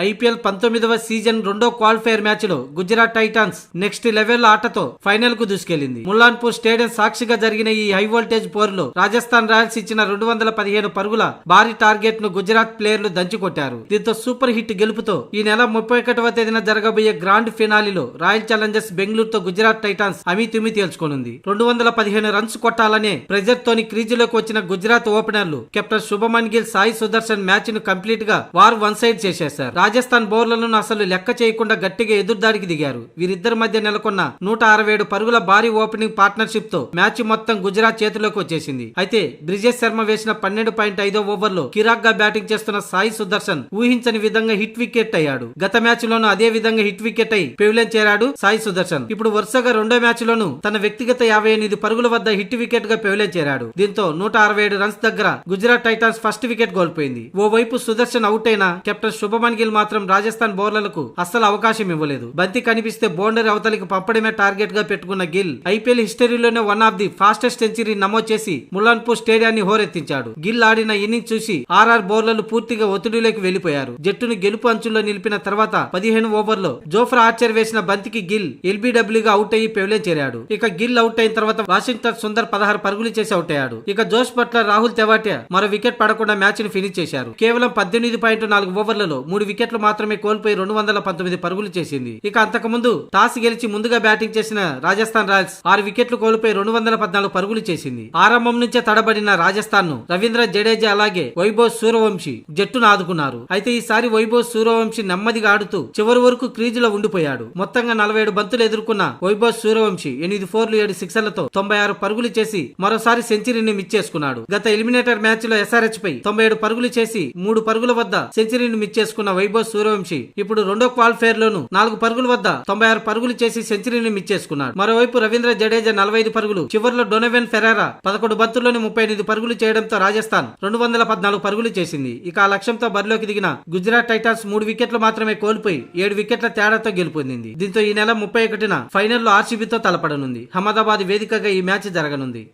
IPL 19వ season రెండో qualifier match లో గుజరాత్ టైటాన్స్ నెక్స్ట్ లెవెల్ ఆటతో ఫైనల్ కు దూసుకెళ్లింది. ముల్లాన్పూర్ స్టేడియం సాక్షిగా జరిగిన ఈ హై వోల్టేజ్ పోరులో రాజస్థాన్ రాయల్స్ ఇచ్చిన 215 పరుగుల భారీ టార్గెట్ ను గుజరాత్ ప్లేయర్లు దంచుకొట్టారు. దీంతో సూపర్ హిట్ గెలుపుతో ఈ నెల 31వ తేదీన జరగబోయే గ్రాండ్ ఫినాలిలో రాయల్ ఛాలెంజర్స్ బెంగళూరుతో గుజరాత్ టైటాన్స్ అమీతుమీ తేల్చుకోనుంది. 215 రన్స్ కొట్టాలనే ప్రెజర్ తోని క్రీజులోకి వచ్చిన గుజరాత్ ఓపెనర్లు కెప్టెన్ శుభమన్ గిల్, సాయి సుదర్శన్ మ్యాచ్ ను కంప్లీట్ గా వార్ వన్ సైడ్ చేసేశారు. రాజస్థాన్ బౌలర్లను అసలు లెక్క చేయకుండా గట్టిగా ఎదురుదాడికి దిగారు. వీరిద్దరి మధ్య నెలకొన్న 167 పరుగుల భారీ ఓపెనింగ్ పార్ట్నర్షిప్ తో మ్యాచ్ మొత్తం గుజరాత్ చేతిలోకి వచ్చేసింది. అయితే బ్రిజేష్ శర్మ వేసిన 12.5 ఓవర్లో కిరాక్ గా బ్యాటింగ్ చేస్తున్న సాయి సుదర్శన్ ఊహించని విధంగా హిట్ వికెట్ అయ్యాడు. గత మ్యాచ్ లోనూ అదే విధంగా హిట్ వికెట్ అయి పెవిలియన్ చేరాడు సాయి సుదర్శన్. ఇప్పుడు వరుసగా రెండో మ్యాచ్ లోనూ తన వ్యక్తిగత 58 పరుగుల వద్ద హిట్ వికెట్ గా పెవిలియన్ చేరాడు. దీంతో 167 రన్స్ దగ్గర గుజరాత్ టైటాన్స్ ఫస్ట్ వికెట్ కోల్పోయింది. ఓవైపు సుదర్శన్ అవుట్ అయినా కెప్టెన్ శుభమన్ గిల్ మాత్రం రాజస్థాన్ బౌలర్లకు అస్సలు అవకాశం ఇవ్వలేదు. బంతి కనిపిస్తే బౌండరీ అవతలికి పంపడమే టార్గెట్ గా పెట్టుకున్న గిల్ ఐపీఎల్ హిస్టరీలోనే one of the fastest century నమోదు చేసి ముల్లాన్పూర్ స్టేడియాన్ని హోరెత్తించాడు. గిల్ ఆడిన ఇన్నింగ్స్ చూసి ఆర్ఆర్ బౌలర్లు పూర్తిగా ఒత్తిడిలోకి వెళ్లిపోయారు. జట్టును గెలుపు అంచుల్లో నిలిపిన తర్వాత 15 ఓవర్లో జోఫ్రా ఆర్చర్ వేసిన బంతికి గిల్ ఎల్బీడబ్ల్యూగా అవుట్ అయ్యి పెవిలియన్ చేరాడు. ఇక గిల్ అవుట్ అయిన తర్వాత వాషింగ్టన్ సుందర్ 16 పరుగులు చేసి అవుట్ అయ్యాడు. ఇక జోష్ బట్లర్, రాహుల్ తెవాటియా మరో వికెట్ పడకుండా మ్యాచ్ ని ఫినిష్ చేశారు. కేవలం 18.4 ఓవర్లలో 3 వికెట్లు మాత్రమే కోల్పోయి 219 పరుగులు చేసింది. ఇక అంతకుముందు టాస్ గెలిచి ముందుగా బ్యాటింగ్ చేసిన రాజస్థాన్ రాయల్స్ 6 వికెట్లు కోల్పోయి 214 పరుగులు చేసింది. ఆరంభం నుంచే తడబడిన రాజస్థాన్ ను రవీంద్ర జడేజా అలాగే వైభవ్ సూర్యవంశీ జట్టును ఆదుకున్నారు. అయితే ఈసారి వైభవ్ సూర్యవంశీ నెమ్మదిగా ఆడుతూ చివరి వరకు క్రీజులో ఉండిపోయాడు. మొత్తంగా 47 బంతులు ఎదుర్కొన్న వైభవ్ సూర్యవంశీ 8 4లు 7 సిక్సర్లతో 96 పరుగులు చేసి మరోసారి సెంచరీని మిస్ చేసుకున్నాడు. గత ఎలిమినేటర్ మ్యాచ్ లో ఎస్ఆర్హెచ్ పై 97 పరుగులు చేసి 3 పరుగుల వద్ద సెంచరీని మిస్ చేసుకున్న వైభవ్ సూర్యవంశీ ఇప్పుడు రెండో క్వాలిఫైర్ లోను 4 పరుగుల వద్ద 96 పరుగులు చేసి సెంచరీని మిస్ చేసుకున్నాడు. మరోవైపు రవీంద్ర జడేజా 45 పరుగులు, చివరిలో డొనోవెన్ ఫెరారా 11 బంతుల్లోని 38 పరుగులు చేయడంతో రాజస్థాన్ 214 పరుగులు చేసింది. ఇక ఆ లక్ష్యంతో బరిలోకి దిగిన గుజరాత్ టైటాన్స్ 3 వికెట్లు మాత్రమే కోల్పోయి 7 వికెట్ల తేడాతో గెలుపొందింది. దీంతో ఈ నెల 31న ఫైనల్లో ఆర్సీబీతో తలపడనుంది. అహ్మదాబాద్ వేదికగా ఈ మ్యాచ్ జరగనుంది.